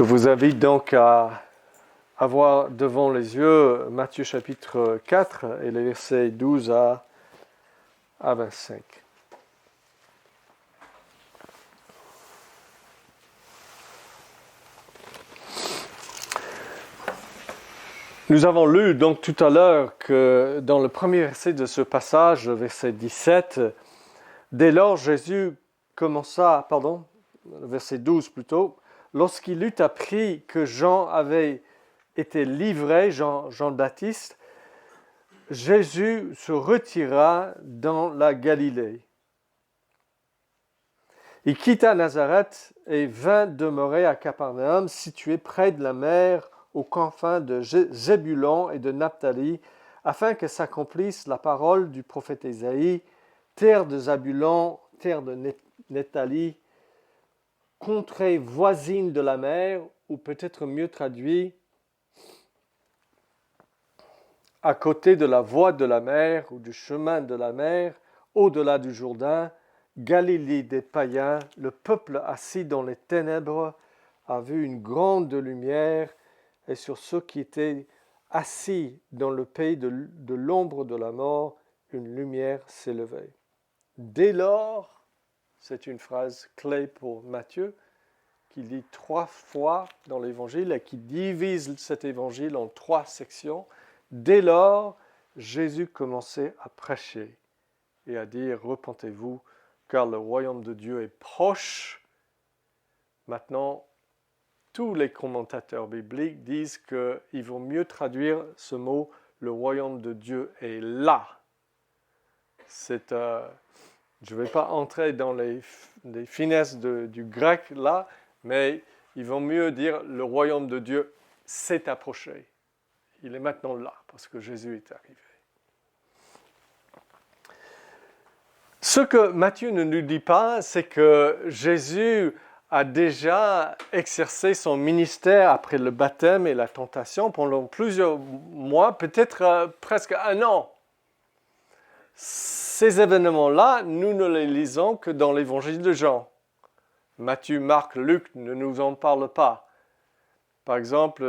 Je vous invite donc à avoir devant les yeux Matthieu chapitre 4 et les versets 12 à 25. Nous avons lu donc tout à l'heure que dans le premier verset de ce passage, verset 17, dès lors Jésus commença, verset 12 plutôt, lorsqu'il eut appris que Jean avait été livré, Jean-Baptiste, Jésus se retira dans la Galilée. Il quitta Nazareth et vint demeurer à Capernaum, situé près de la mer, aux confins de Zébulon et de Naphtali, afin que s'accomplisse la parole du prophète Ésaïe, terre de Zabulon, terre de Naphtali, contrée voisine de la mer, ou peut-être mieux traduit, à côté de la voie de la mer ou du chemin de la mer, au-delà du Jourdain, Galilée des païens, le peuple assis dans les ténèbres a vu une grande lumière, et sur ceux qui étaient assis dans le pays de l'ombre de la mort, une lumière s'est levée. Dès lors, c'est une phrase clé pour Matthieu, qui lit 3 fois dans l'évangile et qui divise cet évangile en 3 sections. Dès lors, Jésus commençait à prêcher et à dire « Repentez-vous, car le royaume de Dieu est proche ». Maintenant, tous les commentateurs bibliques disent qu'il vaut mieux traduire ce mot « le royaume de Dieu est là ». Je ne vais pas entrer dans les finesses du grec là, mais il vaut mieux dire « le royaume de Dieu s'est approché ». Il est maintenant là, parce que Jésus est arrivé. Ce que Matthieu ne nous dit pas, c'est que Jésus a déjà exercé son ministère après le baptême et la tentation pendant plusieurs mois, peut-être presque 1 an. Ces événements-là, nous ne les lisons que dans l'évangile de Jean. Matthieu, Marc, Luc ne nous en parlent pas. Par exemple,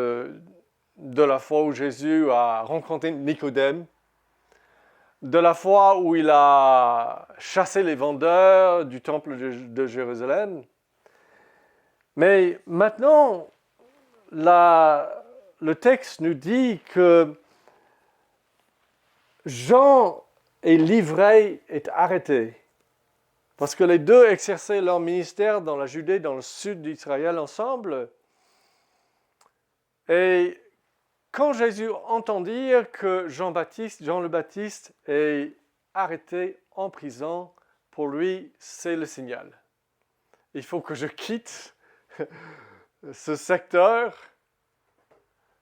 de la fois où Jésus a rencontré Nicodème, de la fois où il a chassé les vendeurs du temple de Jérusalem. Mais maintenant, le texte nous dit que Jean est livré, est arrêté. Parce que les deux exerçaient leur ministère dans la Judée, dans le sud d'Israël ensemble. Et quand Jésus entend dire que Jean le Baptiste est arrêté en prison, pour lui, c'est le signal. Il faut que je quitte ce secteur,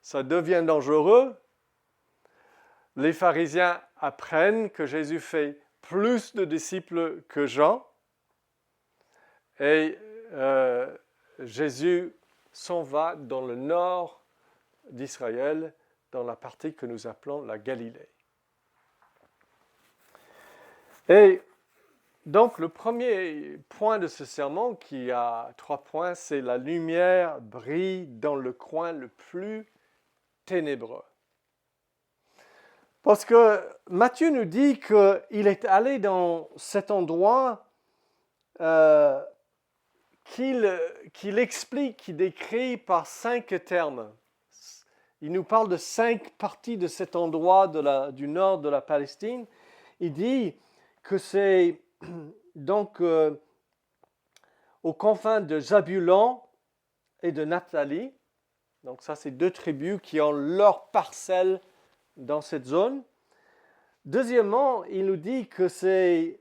ça devient dangereux. Les pharisiens apprennent que Jésus fait plus de disciples que Jean. Et Jésus s'en va dans le nord d'Israël, dans la partie que nous appelons la Galilée. Et donc, le premier point de ce sermon, qui a 3 points, c'est la lumière brille dans le coin le plus ténébreux. Parce que Matthieu nous dit qu'il est allé dans cet endroit qu'il explique, qu'il décrit par 5 termes. Il nous parle de 5 parties de cet endroit du nord de la Palestine. Il dit que c'est donc aux confins de Zabulon et de Naphtali. Donc ça, c'est 2 tribus qui ont leur parcelle dans cette zone. Deuxièmement, il nous dit que c'est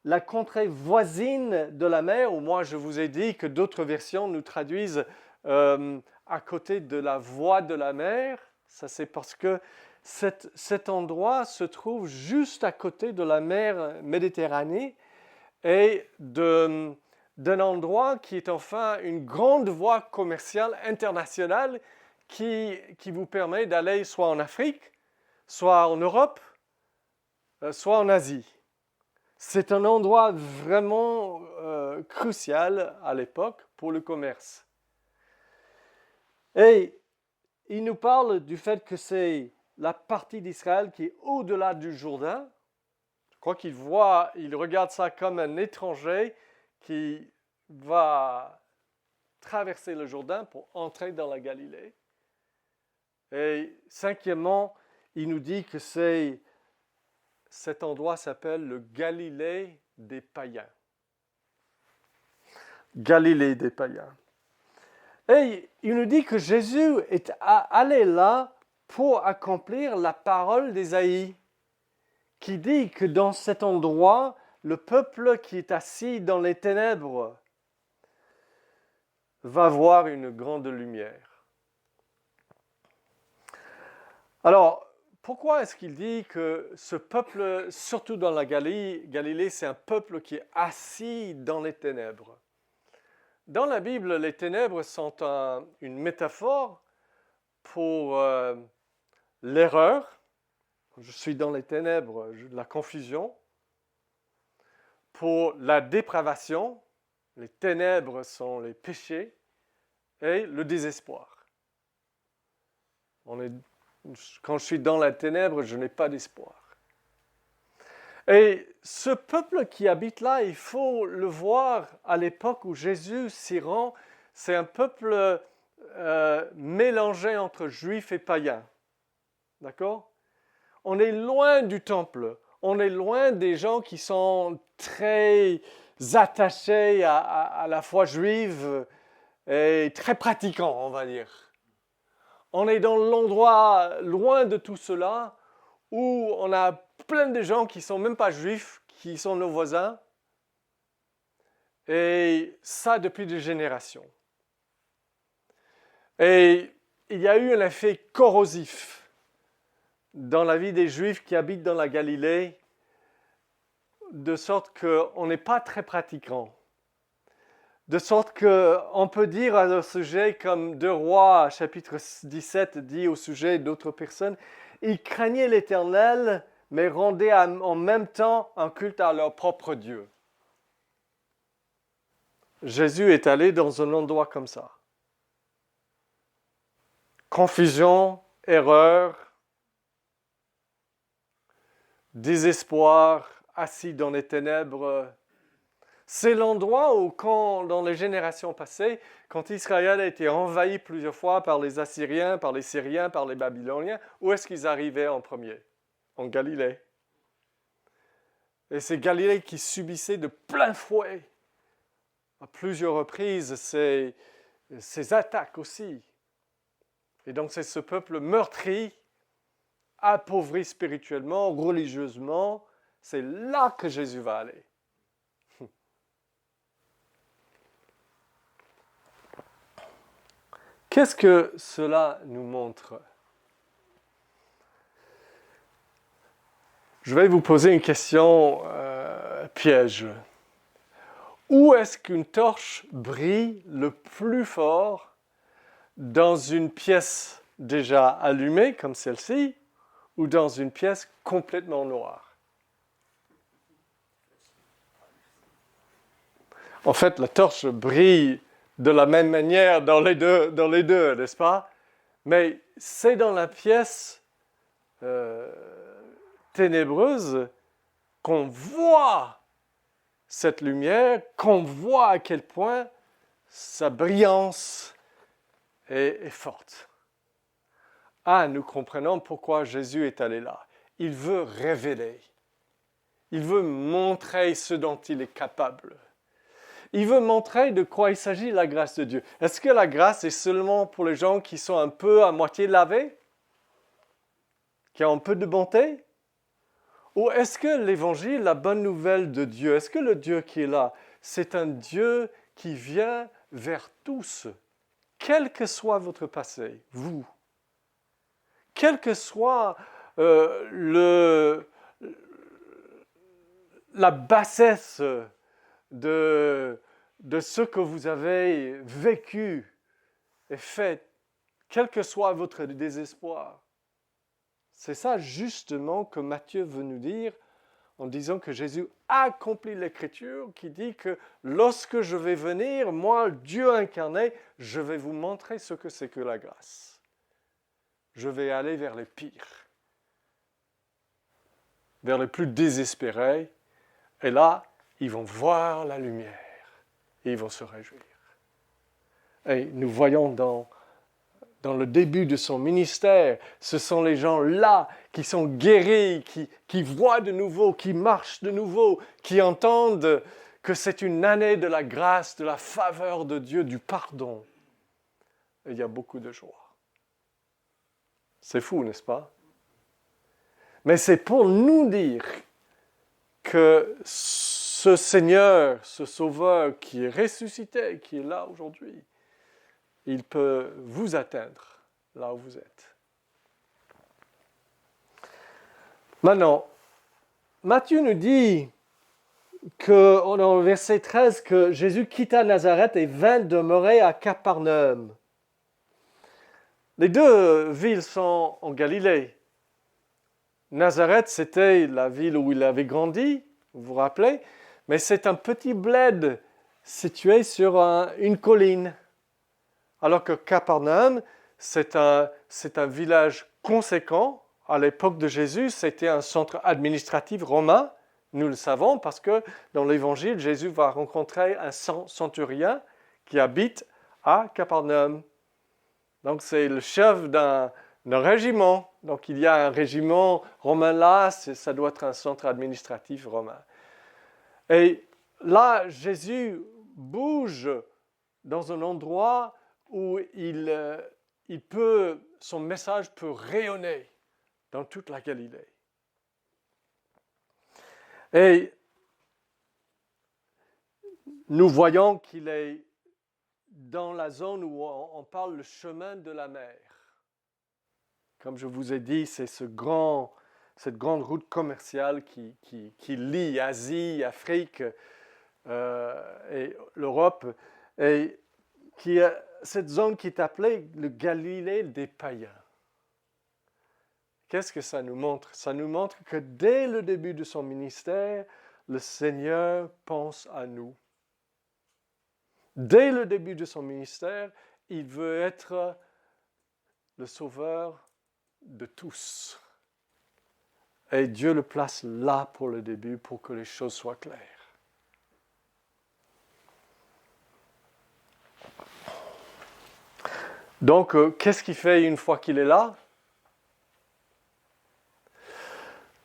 la contrée voisine de la mer, ou moi je vous ai dit que d'autres versions nous traduisent à côté de la voie de la mer. Ça, c'est parce que cet endroit se trouve juste à côté de la mer Méditerranée et d'un endroit qui est enfin une grande voie commerciale internationale qui vous permet d'aller soit en Afrique, soit en Europe, soit en Asie. C'est un endroit vraiment crucial à l'époque pour le commerce. Et il nous parle du fait que c'est la partie d'Israël qui est au-delà du Jourdain. Je crois il regarde ça comme un étranger qui va traverser le Jourdain pour entrer dans la Galilée. Et cinquièmement, il nous dit que cet endroit s'appelle le Galilée des païens. Galilée des païens. Et il nous dit que Jésus est allé là pour accomplir la parole d'Ésaïe, qui dit que dans cet endroit, le peuple qui est assis dans les ténèbres va voir une grande lumière. Alors, pourquoi est-ce qu'il dit que ce peuple, surtout dans la Galilée, c'est un peuple qui est assis dans les ténèbres? Dans la Bible, les ténèbres sont une métaphore pour l'erreur. Je suis dans les ténèbres, la confusion. Pour la dépravation, les ténèbres sont les péchés et le désespoir. Quand je suis dans la ténèbre, je n'ai pas d'espoir. Et ce peuple qui habite là, il faut le voir à l'époque où Jésus s'y rend, c'est un peuple mélangé entre juifs et païens. D'accord? On est loin du temple, on est loin des gens qui sont très attachés à la foi juive et très pratiquants, on va dire. On est dans l'endroit loin de tout cela où on a plein de gens qui ne sont même pas juifs, qui sont nos voisins. Et ça depuis des générations. Et il y a eu un effet corrosif dans la vie des Juifs qui habitent dans la Galilée, de sorte qu'on n'est pas très pratiquant. De sorte qu'on peut dire à ce sujet, comme 2 Rois, chapitre 17, dit au sujet d'autres personnes, ils craignaient l'Éternel, mais rendaient en même temps un culte à leur propre Dieu. Jésus est allé dans un endroit comme ça. Confusion, erreur, désespoir, assis dans les ténèbres. C'est l'endroit où, dans les générations passées, quand Israël a été envahi plusieurs fois par les Assyriens, par les Syriens, par les Babyloniens, où est-ce qu'ils arrivaient en premier? En Galilée. Et c'est Galilée qui subissait de plein fouet, à plusieurs reprises, ces attaques aussi. Et donc c'est ce peuple meurtri, appauvri spirituellement, religieusement, c'est là que Jésus va aller. Qu'est-ce que cela nous montre? Je vais vous poser une question piège. Où est-ce qu'une torche brille le plus fort dans une pièce déjà allumée comme celle-ci ou dans une pièce complètement noire? En fait, la torche brille de la même manière dans les deux, n'est-ce pas? Mais c'est dans la pièce ténébreuse qu'on voit cette lumière, qu'on voit à quel point sa brillance est forte. Ah, nous comprenons pourquoi Jésus est allé là. Il veut révéler. Il veut montrer ce dont il est capable. Il veut montrer de quoi il s'agit, la grâce de Dieu. Est-ce que la grâce est seulement pour les gens qui sont un peu à moitié lavés? Qui ont un peu de bonté? Ou est-ce que l'évangile, la bonne nouvelle de Dieu, est-ce que le Dieu qui est là, c'est un Dieu qui vient vers tous, quel que soit votre passé, vous, quel que soit la bassesse de ce que vous avez vécu et fait, quel que soit votre désespoir. C'est ça justement que Matthieu veut nous dire en disant que Jésus accomplit l'Écriture qui dit que lorsque je vais venir, moi, Dieu incarné, je vais vous montrer ce que c'est que la grâce. Je vais aller vers les pires, vers les plus désespérés, et là, ils vont voir la lumière et ils vont se réjouir. Et nous voyons dans le début de son ministère, ce sont les gens là qui sont guéris, qui voient de nouveau, qui marchent de nouveau, qui entendent que c'est une année de la grâce, de la faveur de Dieu, du pardon. Et il y a beaucoup de joie. C'est fou, n'est-ce pas? Mais c'est pour nous dire que ce Seigneur, ce Sauveur qui est ressuscité, qui est là aujourd'hui, il peut vous atteindre là où vous êtes. Maintenant, Matthieu nous dit dans le verset 13 que Jésus quitta Nazareth et vint demeurer à Capernaum. Les deux villes sont en Galilée. Nazareth, c'était la ville où il avait grandi, vous vous rappelez, mais c'est un petit bled situé sur une colline. Alors que Capernaum, c'est un village conséquent. À l'époque de Jésus, c'était un centre administratif romain. Nous le savons parce que dans l'Évangile, Jésus va rencontrer un centurion qui habite à Capernaum. Donc c'est le chef d'un régiment. Donc il y a un régiment romain là, ça doit être un centre administratif romain. Et là, Jésus bouge dans un endroit où son message peut rayonner dans toute la Galilée. Et nous voyons qu'il est dans la zone où on parle le chemin de la mer. Comme je vous ai dit, c'est cette grande route commerciale qui lie Asie, Afrique et l'Europe, et cette zone qui est appelée le Galilée des païens. Qu'est-ce que ça nous montre? Ça nous montre que dès le début de son ministère, le Seigneur pense à nous. Dès le début de son ministère, il veut être le sauveur de tous. Et Dieu le place là pour le début, pour que les choses soient claires. Donc, qu'est-ce qu'il fait une fois qu'il est là?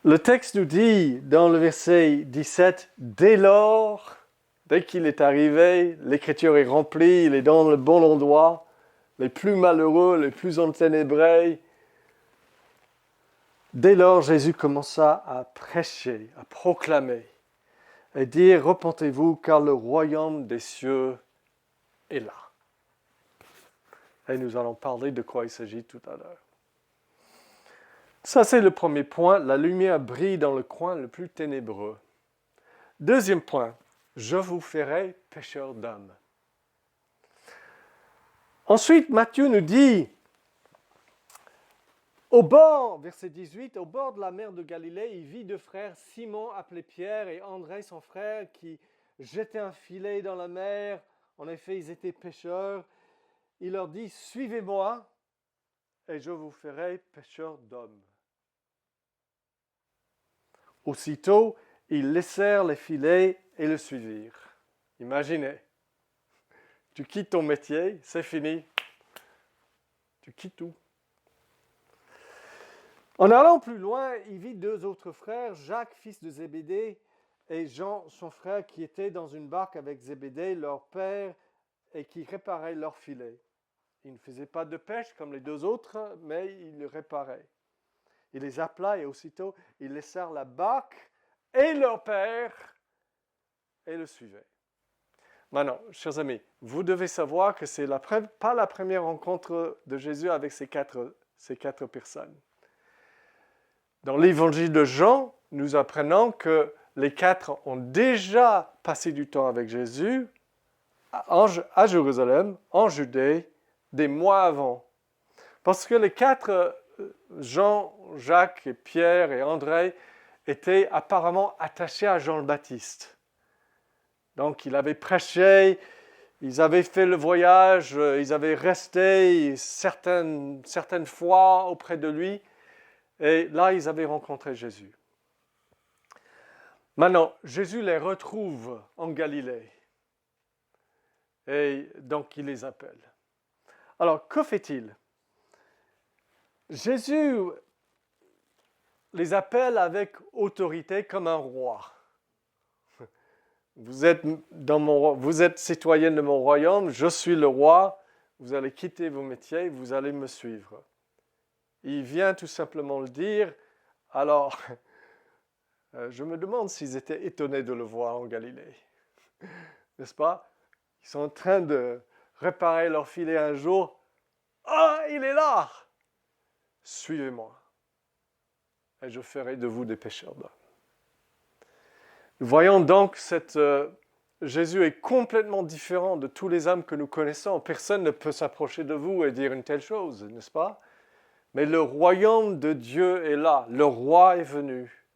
Le texte nous dit, dans le verset 17, « Dès lors, dès qu'il est arrivé, l'Écriture est remplie, il est dans le bon endroit, les plus malheureux, les plus enténébrés. » Dès lors, Jésus commença à prêcher, à proclamer, et dire, « Repentez-vous, car le royaume des cieux est là. » Et nous allons parler de quoi il s'agit tout à l'heure. Ça, c'est le premier point. La lumière brille dans le coin le plus ténébreux. Deuxième point, je vous ferai pécheurs d'âmes. Ensuite, Matthieu nous dit, verset 18, au bord de la mer de Galilée, il vit deux frères, Simon appelé Pierre et André son frère, qui jetaient un filet dans la mer. En effet, ils étaient pêcheurs. Il leur dit, suivez-moi et je vous ferai pécheurs d'hommes. Aussitôt, ils laissèrent les filets et le suivirent. Imaginez, tu quittes ton métier, c'est fini. Tu quittes tout. En allant plus loin, il vit deux autres frères, Jacques, fils de Zébédée, et Jean, son frère, qui étaient dans une barque avec Zébédée, leur père, et qui réparaient leurs filets. Ils ne faisaient pas de pêche comme les deux autres, mais ils le réparaient. Il les appela et aussitôt, ils laissèrent la barque et leur père et le suivaient. Maintenant, chers amis, vous devez savoir que ce n'est pas la première rencontre de Jésus avec ces quatre personnes. Dans l'évangile de Jean, nous apprenons que les quatre ont déjà passé du temps avec Jésus à Jérusalem, en Judée, des mois avant. Parce que les quatre, Jean, Jacques, et Pierre et André, était apparemment attaché à Jean le Baptiste. Donc il avait prêché, ils avaient fait le voyage, ils avaient resté certaines fois auprès de lui, et là ils avaient rencontré Jésus. Maintenant, Jésus les retrouve en Galilée, et donc il les appelle. Alors, que fait-il? Jésus les appelle avec autorité comme un roi. Vous êtes citoyenne de mon royaume, je suis le roi, vous allez quitter vos métiers, vous allez me suivre. Il vient tout simplement le dire. Alors, je me demande s'ils étaient étonnés de le voir en Galilée. N'est-ce pas? Ils sont en train de réparer leur filet un jour. Ah, il est là! Suivez-moi, et je ferai de vous des pêcheurs d'hommes. Nous voyons donc Jésus est complètement différent de tous les hommes que nous connaissons. Personne ne peut s'approcher de vous et dire une telle chose, n'est-ce pas? Mais le royaume de Dieu est là. Le roi est venu.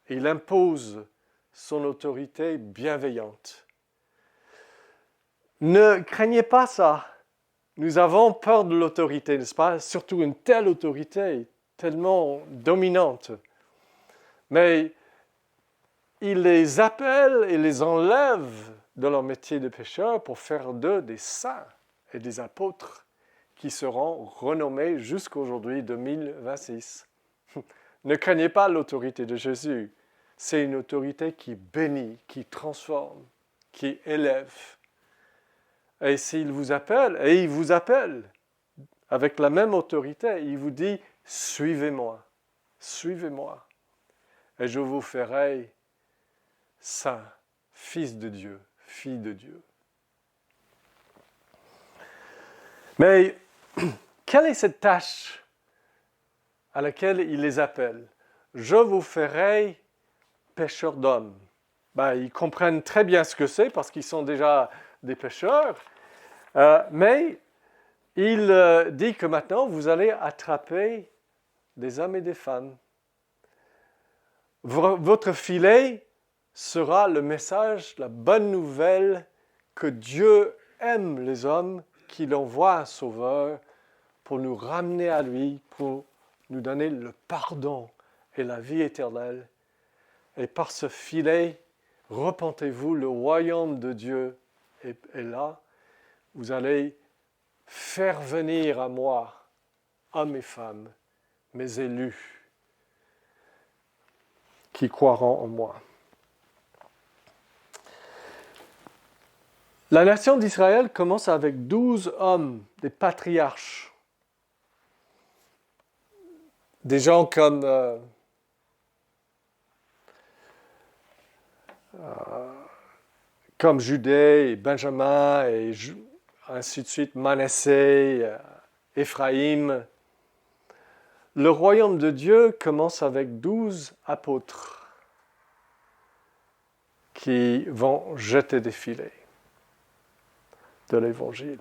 Et il impose son autorité bienveillante. Ne craignez pas ça. Nous avons peur de l'autorité, n'est-ce pas? Surtout une telle autorité, tellement dominante. Mais il les appelle et les enlève de leur métier de pécheur pour faire d'eux des saints et des apôtres qui seront renommés jusqu'aujourd'hui 2026. Ne craignez pas l'autorité de Jésus. C'est une autorité qui bénit, qui transforme, qui élève. Et s'il vous appelle, et il vous appelle avec la même autorité, il vous dit « Suivez-moi, suivez-moi, et je vous ferai saint, fils de Dieu, fille de Dieu. » Mais quelle est cette tâche à laquelle il les appelle? Je vous ferai pêcheurs d'hommes. Ils comprennent très bien ce que c'est parce qu'ils sont déjà des pêcheurs, mais il dit que maintenant vous allez attraper des hommes et des femmes. Votre filet sera le message, la bonne nouvelle que Dieu aime les hommes, qu'il envoie un sauveur pour nous ramener à lui, pour nous donner le pardon et la vie éternelle. Et par ce filet, repentez-vous, le royaume de Dieu est là. Vous allez faire venir à moi, hommes et femmes, mes élus, qui croiront en moi. La nation d'Israël commence avec 12 hommes, des patriarches. Des gens comme Judée et Benjamin et ainsi de suite, Manassé, Éphraïm. Le royaume de Dieu commence avec 12 apôtres qui vont jeter des filets de l'Évangile.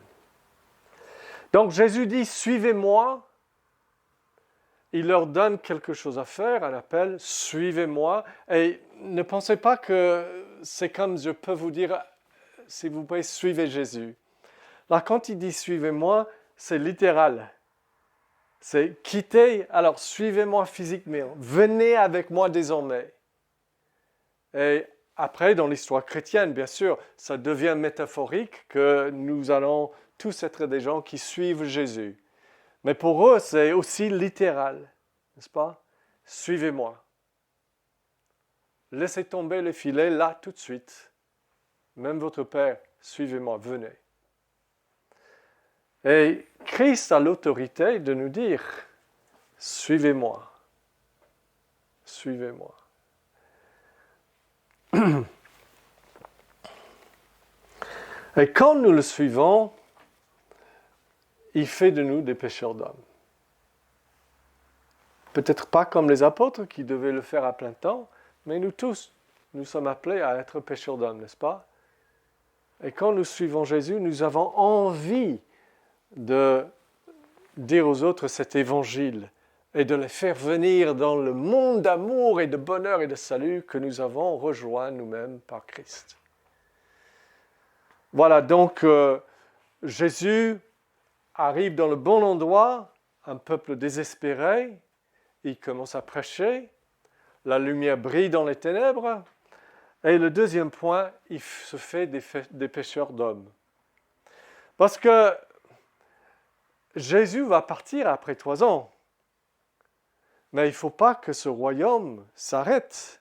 Donc Jésus dit « Suivez-moi ». Il leur donne quelque chose à faire, un appel « Suivez-moi ». Et ne pensez pas que c'est comme je peux vous dire « S'il vous plaît, suivez Jésus ». Là, quand il dit « Suivez-moi », c'est littéral. C'est quitter, alors suivez-moi physiquement, venez avec moi désormais. Et après, dans l'histoire chrétienne, bien sûr, ça devient métaphorique que nous allons tous être des gens qui suivent Jésus. Mais pour eux, c'est aussi littéral, n'est-ce pas? Suivez-moi. Laissez tomber les filets là tout de suite. Même votre Père, suivez-moi, venez. Et Christ a l'autorité de nous dire, suivez-moi, suivez-moi. Et quand nous le suivons, il fait de nous des pêcheurs d'hommes. Peut-être pas comme les apôtres qui devaient le faire à plein temps, mais nous tous, nous sommes appelés à être pêcheurs d'hommes, n'est-ce pas? Et quand nous suivons Jésus, nous avons envie de dire aux autres cet évangile et de les faire venir dans le monde d'amour et de bonheur et de salut que nous avons rejoint nous-mêmes par Christ. Voilà, donc Jésus arrive dans le bon endroit, un peuple désespéré, il commence à prêcher, la lumière brille dans les ténèbres, et le deuxième point, il se fait des pêcheurs d'hommes. Parce que Jésus va partir après 3 ans. Mais il ne faut pas que ce royaume s'arrête.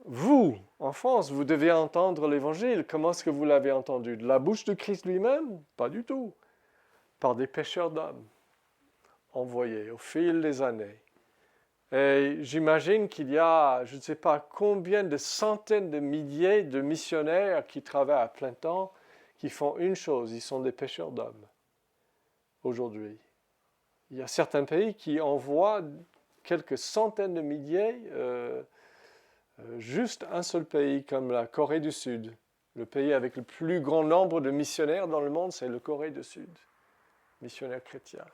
Vous, en France, vous devez entendre l'Évangile. Comment est-ce que vous l'avez entendu? De la bouche de Christ lui-même? Pas du tout. Par des pêcheurs d'hommes, envoyés au fil des années. Et j'imagine qu'il y a, je ne sais pas combien de centaines de milliers de missionnaires qui travaillent à plein temps, qui font une chose, ils sont des pêcheurs d'hommes, aujourd'hui. Il y a certains pays qui envoient quelques centaines de milliers, juste un seul pays, comme la Corée du Sud. Le pays avec le plus grand nombre de missionnaires dans le monde, c'est la Corée du Sud, missionnaires chrétiens.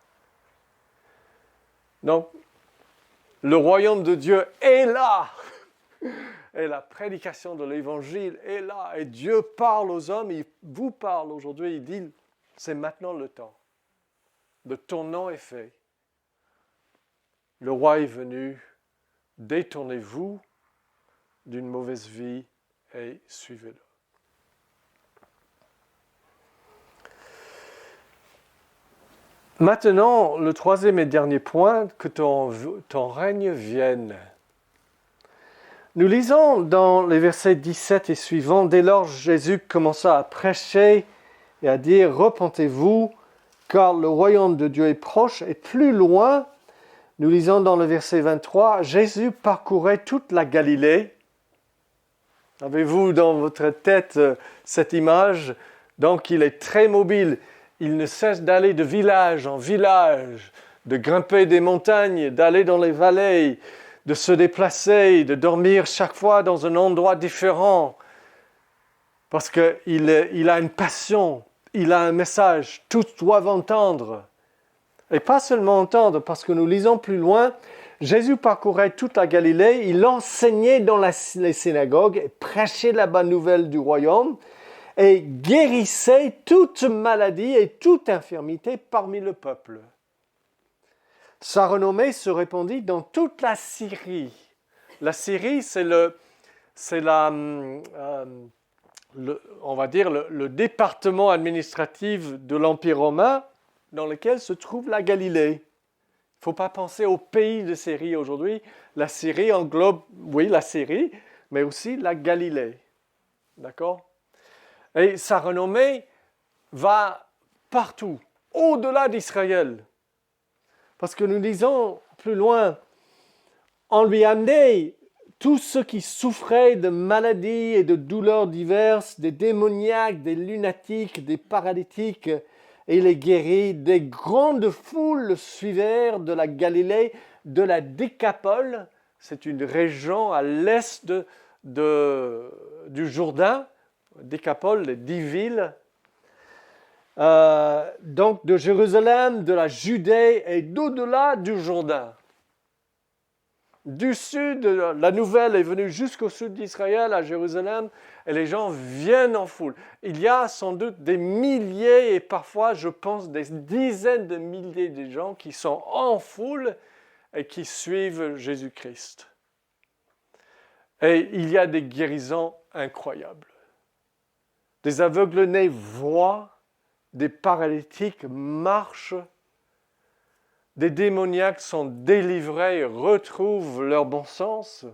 Donc, le royaume de Dieu est là, et la prédication de l'Évangile est là, et Dieu parle aux hommes, il vous parle aujourd'hui, il dit, c'est maintenant le temps. Le tournant est fait. Le roi est venu. Détournez-vous d'une mauvaise vie et suivez-le. Maintenant, le troisième et dernier point, que ton règne vienne. Nous lisons dans les versets 17 et suivants, dès lors Jésus commença à prêcher et à dire « Repentez-vous, car le royaume de Dieu est proche. » Et plus loin, nous lisons dans le verset 23, Jésus parcourait toute la Galilée. Avez-vous dans votre tête cette image? Donc il est très mobile. Il ne cesse d'aller de village en village, de grimper des montagnes, d'aller dans les vallées, de se déplacer, de dormir chaque fois dans un endroit différent. Parce qu'il a une passion. Il a un message, tous doivent entendre. Et pas seulement entendre, parce que nous lisons plus loin, Jésus parcourait toute la Galilée, il enseignait dans les synagogues, prêchait la bonne nouvelle du royaume, et guérissait toute maladie et toute infirmité parmi le peuple. Sa renommée se répandit dans toute la Syrie. La Syrie, on va dire, le département administratif de l'Empire romain dans lequel se trouve la Galilée. Il ne faut pas penser au pays de Syrie aujourd'hui. La Syrie englobe, oui, la Syrie, mais aussi la Galilée. D'accord? Et sa renommée va partout, au-delà d'Israël. Parce que nous lisons plus loin, on lui amenait tous ceux qui souffraient de maladies et de douleurs diverses, des démoniaques, des lunatiques, des paralytiques, et il les guérit. Des grandes foules le suivirent de la Galilée, de la Décapole, c'est une région à l'est du Jourdain, Décapole, les 10 villes, donc de Jérusalem, de la Judée et d'au-delà du Jourdain. Du sud, la nouvelle est venue jusqu'au sud d'Israël, à Jérusalem, et les gens viennent en foule. Il y a sans doute des milliers, et parfois, je pense, des dizaines de milliers de gens qui sont en foule et qui suivent Jésus-Christ. Et il y a des guérisons incroyables. Des aveugles-nés voient, des paralytiques marchent, des démoniaques sont délivrés et retrouvent leur bon sens.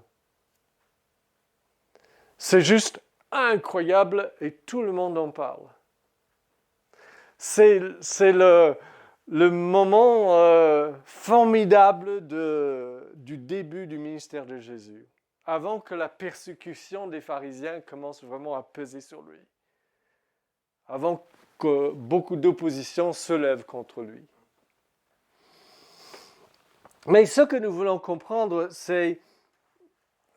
C'est juste incroyable et tout le monde en parle. C'est le moment formidable du début du ministère de Jésus, avant que la persécution des pharisiens commence vraiment à peser sur lui, avant que beaucoup d'opposition se lève contre lui. Mais ce que nous voulons comprendre, c'est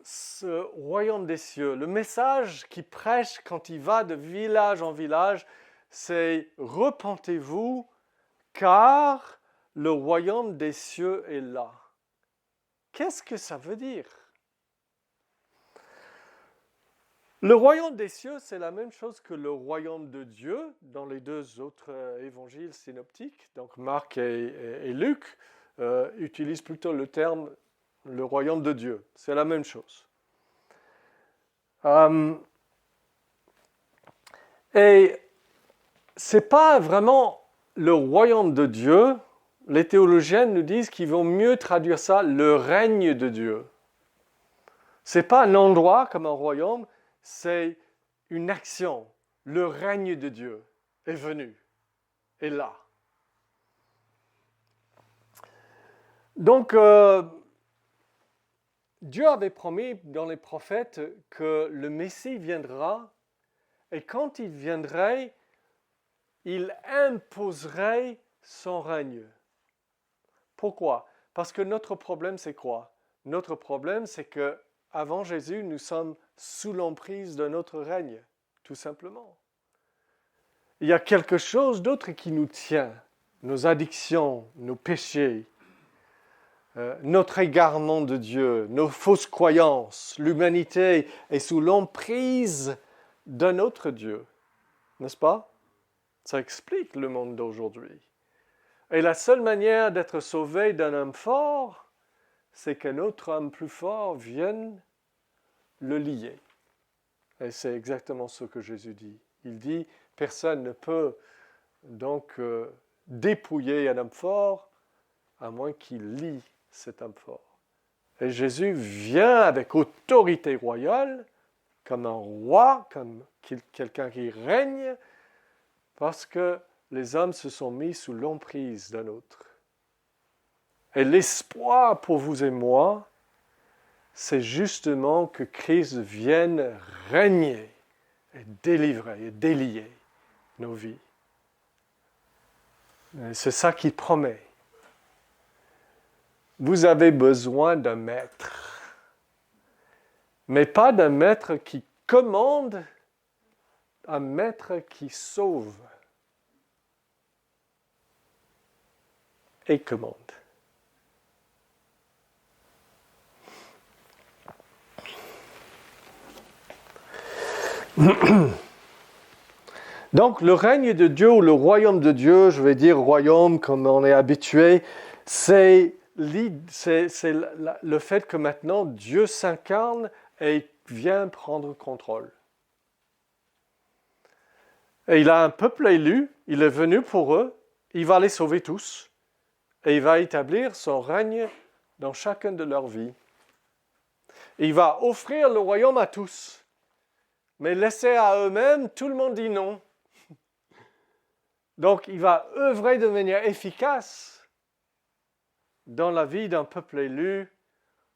ce royaume des cieux. Le message qu'il prêche quand il va de village en village, c'est « Repentez-vous, car le royaume des cieux est là. Qu'est-ce que ça veut dire? Le royaume des cieux, c'est la même chose que le royaume de Dieu dans les deux autres évangiles synoptiques. Donc Marc et Luc utilisent plutôt le terme le royaume de Dieu. C'est la même chose. Et c'est pas vraiment le royaume de Dieu. Les théologiens nous disent qu'ils vont mieux traduire ça le règne de Dieu. C'est pas un endroit comme un royaume, c'est une action. Le règne de Dieu est venu, est là. Donc, Dieu avait promis dans les prophètes que le Messie viendra, et quand il viendrait, il imposerait son règne. Pourquoi? Parce que notre problème, c'est quoi? Notre problème, c'est que avant Jésus, nous sommes sous l'emprise de notre règne, tout simplement. Il y a quelque chose d'autre qui nous tient, nos addictions, nos péchés, notre égarement de Dieu, nos fausses croyances. L'humanité est sous l'emprise d'un autre Dieu, n'est-ce pas? Ça explique le monde d'aujourd'hui. Et la seule manière d'être sauvé d'un homme fort, c'est qu'un autre homme plus fort vienne le lier. Et c'est exactement ce que Jésus dit. Il dit, personne ne peut donc dépouiller un homme fort à moins qu'il lie cet homme fort. Et Jésus vient avec autorité royale, comme un roi, comme quelqu'un qui règne, parce que les hommes se sont mis sous l'emprise d'un autre. Et l'espoir pour vous et moi, c'est justement que Christ vienne régner et délivrer et délier nos vies. Et c'est ça qu'il promet. Vous avez besoin d'un maître, mais pas d'un maître qui commande, un maître qui sauve et commande. Donc, le règne de Dieu ou le royaume de Dieu, je vais dire royaume comme on est habitué, c'est le fait que maintenant Dieu s'incarne et vient prendre contrôle. Et il a un peuple élu, il est venu pour eux, il va les sauver tous et il va établir son règne dans chacune de leurs vies. Il va offrir le royaume à tous. Mais laissés à eux-mêmes, tout le monde dit non. Donc, il va œuvrer de manière efficace dans la vie d'un peuple élu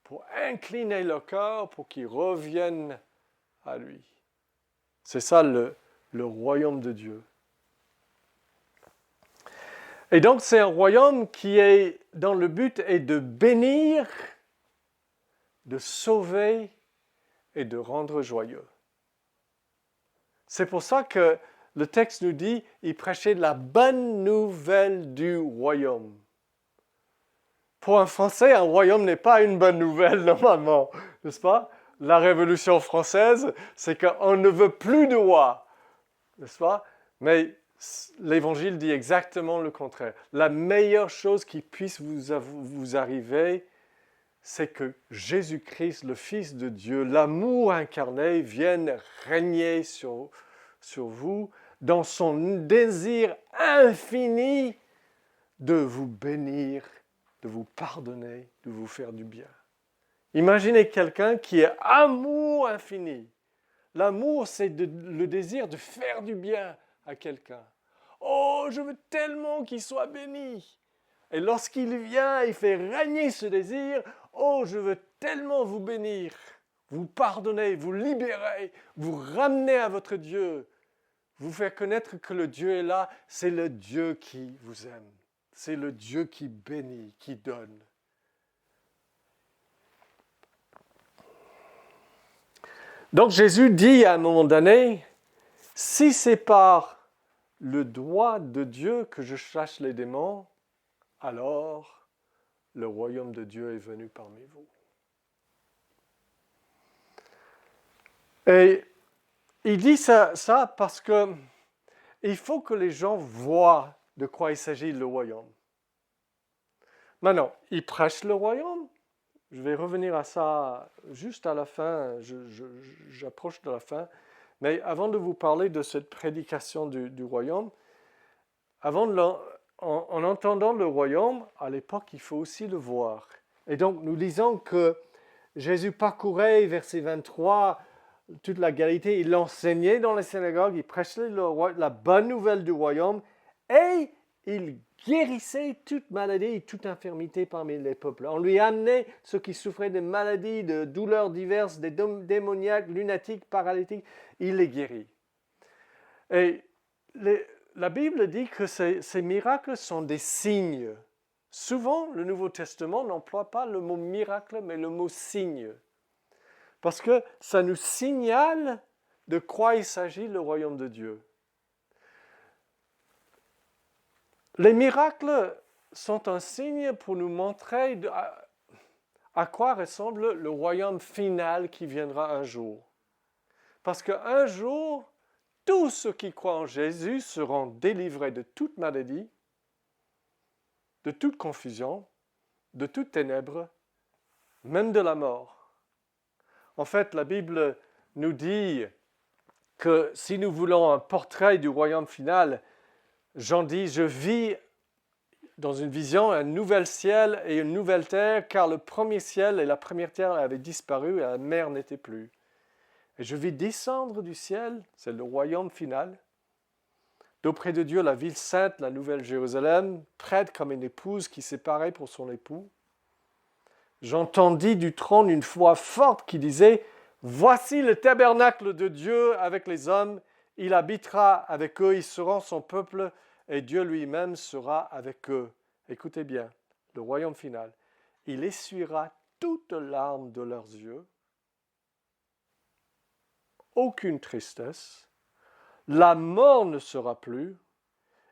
pour incliner le cœur, pour qu'ils reviennent à lui. C'est ça le royaume de Dieu. Et donc, c'est un royaume qui est, dont le but est de bénir, de sauver et de rendre joyeux. C'est pour ça que le texte nous dit, il prêchait la bonne nouvelle du royaume. Pour un Français, un royaume n'est pas une bonne nouvelle normalement, n'est-ce pas? La Révolution française, c'est qu'on ne veut plus de roi, n'est-ce pas? Mais l'Évangile dit exactement le contraire. La meilleure chose qui puisse vous arriver, c'est que Jésus-Christ, le Fils de Dieu, l'amour incarné, vienne régner sur vous dans son désir infini de vous bénir, de vous pardonner, de vous faire du bien. Imaginez quelqu'un qui est amour infini. L'amour, c'est le désir de faire du bien à quelqu'un. Oh, je veux tellement qu'il soit béni. Et lorsqu'il vient, il fait régner ce désir. Oh, je veux tellement vous bénir, vous pardonner, vous libérer, vous ramener à votre Dieu, vous faire connaître que le Dieu est là. C'est le Dieu qui vous aime. C'est le Dieu qui bénit, qui donne. Donc Jésus dit à un moment donné, si c'est par le doigt de Dieu que je chasse les démons, alors le royaume de Dieu est venu parmi vous. Et il dit ça parce que il faut que les gens voient de quoi il s'agit le royaume. Maintenant, il prêche le royaume. Je vais revenir à ça juste à la fin, j'approche de la fin. Mais avant de vous parler de cette prédication du royaume, en entendant le royaume, à l'époque, il faut aussi le voir. Et donc, nous lisons que Jésus parcourait, verset 23, toute la Galilée, il enseignait dans les synagogues, il prêchait la bonne nouvelle du royaume et il guérissait toute maladie et toute infirmité parmi les peuples. On lui amenait ceux qui souffraient de maladies, de douleurs diverses, des démoniaques, lunatiques, paralytiques, il les guérit. Et la Bible dit que ces miracles sont des signes. Souvent, le Nouveau Testament n'emploie pas le mot miracle, mais le mot signe. Parce que ça nous signale de quoi il s'agit le royaume de Dieu. Les miracles sont un signe pour nous montrer à quoi ressemble le royaume final qui viendra un jour. Parce qu'un jour, tous ceux qui croient en Jésus seront délivrés de toute maladie, de toute confusion, de toute ténèbres, même de la mort. En fait, la Bible nous dit que si nous voulons un portrait du royaume final, Jean dit « Je vis dans une vision un nouvel ciel et une nouvelle terre, car le premier ciel et la première terre avaient disparu et la mer n'était plus. Et je vis descendre du ciel, c'est le royaume final, d'auprès de Dieu la ville sainte, la nouvelle Jérusalem, prête comme une épouse qui s'est parée pour son époux. J'entendis du trône une voix forte qui disait « Voici le tabernacle de Dieu avec les hommes, il habitera avec eux, ils seront son peuple, et Dieu lui-même sera avec eux. » Écoutez bien, le royaume final. Il essuiera toutes larmes de leurs yeux, aucune tristesse, la mort ne sera plus,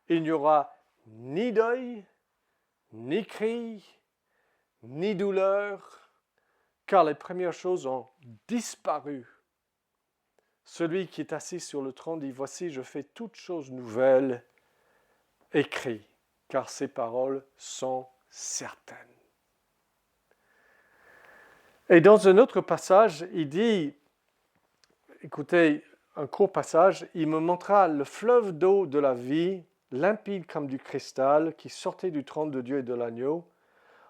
il n'y aura ni deuil, ni cri, ni douleur, car les premières choses ont disparu. Celui qui est assis sur le trône dit « Voici, je fais toutes choses nouvelles. » Écrit, car ces paroles sont certaines. Et dans un autre passage, il dit, écoutez, un court passage, il me montra le fleuve d'eau de la vie, limpide comme du cristal, qui sortait du trône de Dieu et de l'agneau.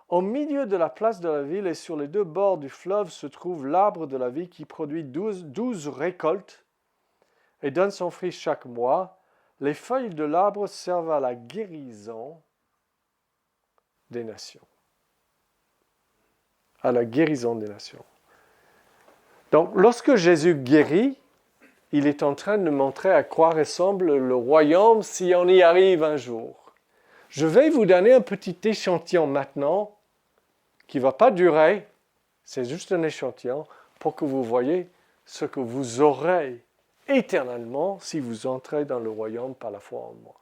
Au milieu de la place de la ville et sur les deux bords du fleuve se trouve l'arbre de la vie qui produit 12 récoltes et donne son fruit chaque mois. Les feuilles de l'arbre servent à la guérison des nations. À la guérison des nations. Donc, lorsque Jésus guérit, il est en train de montrer à quoi ressemble le royaume si on y arrive un jour. Je vais vous donner un petit échantillon maintenant qui ne va pas durer, c'est juste un échantillon pour que vous voyez ce que vous aurez éternellement si vous entrez dans le royaume par la foi en moi.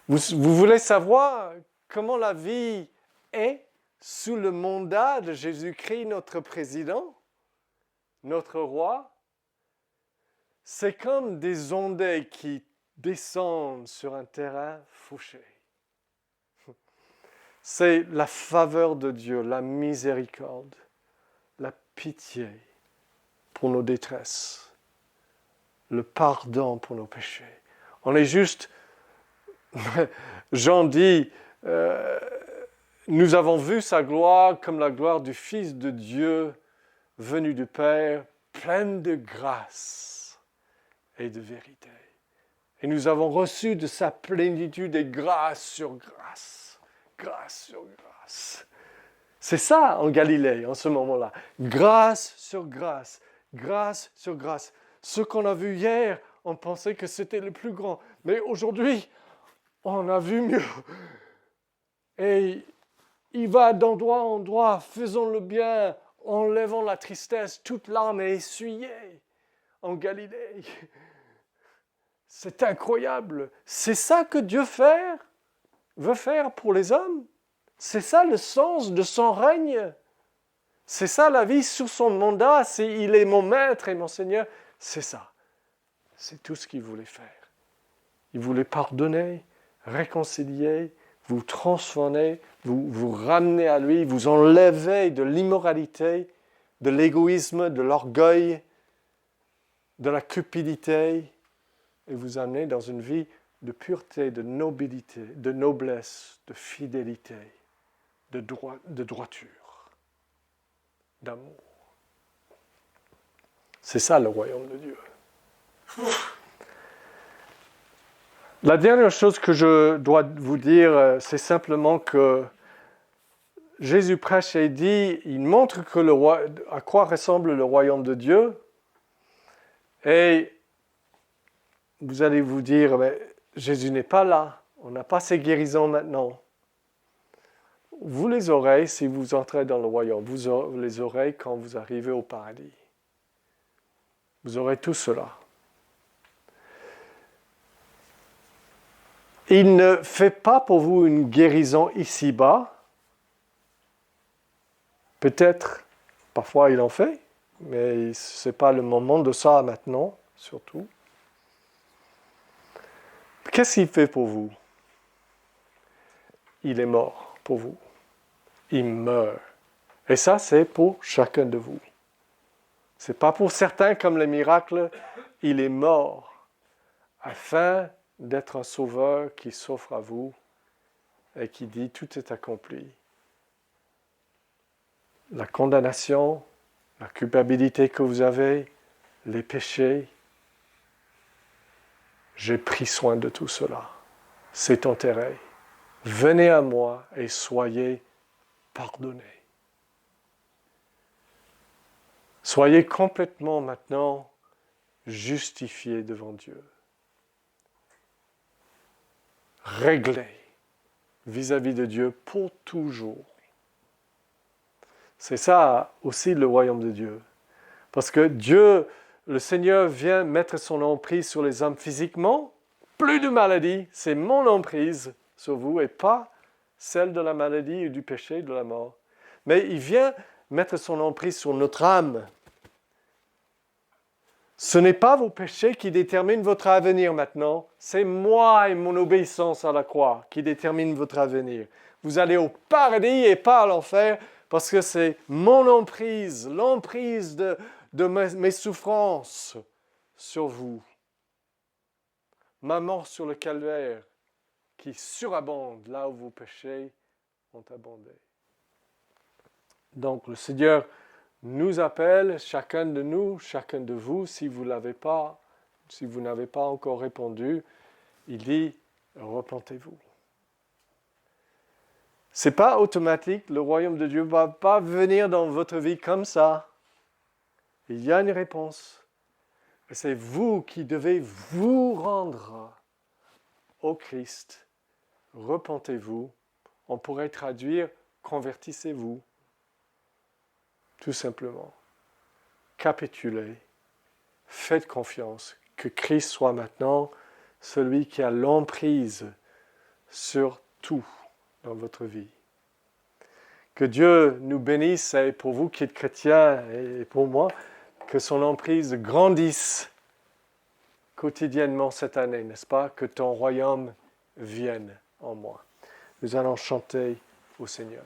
Vous voulez savoir comment la vie est sous le mandat de Jésus-Christ, notre président, notre roi? C'est comme des ondées qui descendent sur un terrain fauché. C'est la faveur de Dieu, la miséricorde, la pitié pour nos détresses, le pardon pour nos péchés. On est juste, Jean dit, nous avons vu sa gloire comme la gloire du Fils de Dieu, venu du Père, pleine de grâce et de vérité. Et nous avons reçu de sa plénitude et grâce sur grâce. Grâce sur grâce. C'est ça en Galilée, en ce moment-là. Grâce sur grâce. Grâce sur grâce. Ce qu'on a vu hier, on pensait que c'était le plus grand. Mais aujourd'hui, on a vu mieux. Et il va d'endroit en endroit, faisons le bien, enlevant la tristesse, toute larme est essuyée en Galilée. C'est incroyable. C'est ça que Dieu fait. veut faire pour les hommes. C'est ça le sens de son règne. C'est ça la vie sous son mandat. Il est mon maître et mon Seigneur. C'est ça. C'est tout ce qu'il voulait faire. Il voulait pardonner, réconcilier, vous transformer, vous ramener à lui, vous enlever de l'immoralité, de l'égoïsme, de l'orgueil, de la cupidité, et vous amener dans une vie de pureté, de nobilité, de noblesse, de fidélité, de droiture, d'amour. C'est ça le royaume de Dieu. La dernière chose que je dois vous dire, c'est simplement que Jésus prêche et dit, il montre à quoi ressemble le royaume de Dieu. Et vous allez vous dire, mais Jésus n'est pas là, on n'a pas ces guérisons maintenant. Vous les aurez si vous entrez dans le royaume, vous les aurez quand vous arrivez au paradis. Vous aurez tout cela. Il ne fait pas pour vous une guérison ici-bas. Peut-être, parfois il en fait, mais ce n'est pas le moment de ça maintenant, surtout. Qu'est-ce qu'il fait pour vous? Il est mort pour vous. Il meurt. Et ça, c'est pour chacun de vous. Ce n'est pas pour certains comme les miracles. Il est mort afin d'être un sauveur qui s'offre à vous et qui dit tout est accompli. La condamnation, la culpabilité que vous avez, les péchés, j'ai pris soin de tout cela. C'est enterré. Venez à moi et soyez pardonnés. Soyez complètement maintenant justifiés devant Dieu. Réglés vis-à-vis de Dieu pour toujours. C'est ça aussi le royaume de Dieu. Parce que Dieu, le Seigneur vient mettre son emprise sur les hommes physiquement. Plus de maladie, c'est mon emprise sur vous et pas celle de la maladie ou du péché, de la mort. Mais il vient mettre son emprise sur notre âme. Ce n'est pas vos péchés qui déterminent votre avenir maintenant, c'est moi et mon obéissance à la croix qui déterminent votre avenir. Vous allez au paradis et pas à l'enfer parce que c'est mon emprise, l'emprise de mes souffrances sur vous. Ma mort sur le calvaire qui surabonde là où vos péchés ont abondé. Donc le Seigneur nous appelle, chacun de nous, chacun de vous, si vous n'avez pas encore répondu, il dit, repentez-vous. Ce n'est pas automatique, le royaume de Dieu ne va pas venir dans votre vie comme ça. Il y a une réponse. Et c'est vous qui devez vous rendre au Christ. Repentez-vous. On pourrait traduire, convertissez-vous. Tout simplement. Capitulez. Faites confiance. Que Christ soit maintenant celui qui a l'emprise sur tout dans votre vie. Que Dieu nous bénisse et pour vous qui êtes chrétiens et pour moi, que son emprise grandisse quotidiennement cette année, n'est-ce pas? Que ton royaume vienne en moi. Nous allons chanter au Seigneur.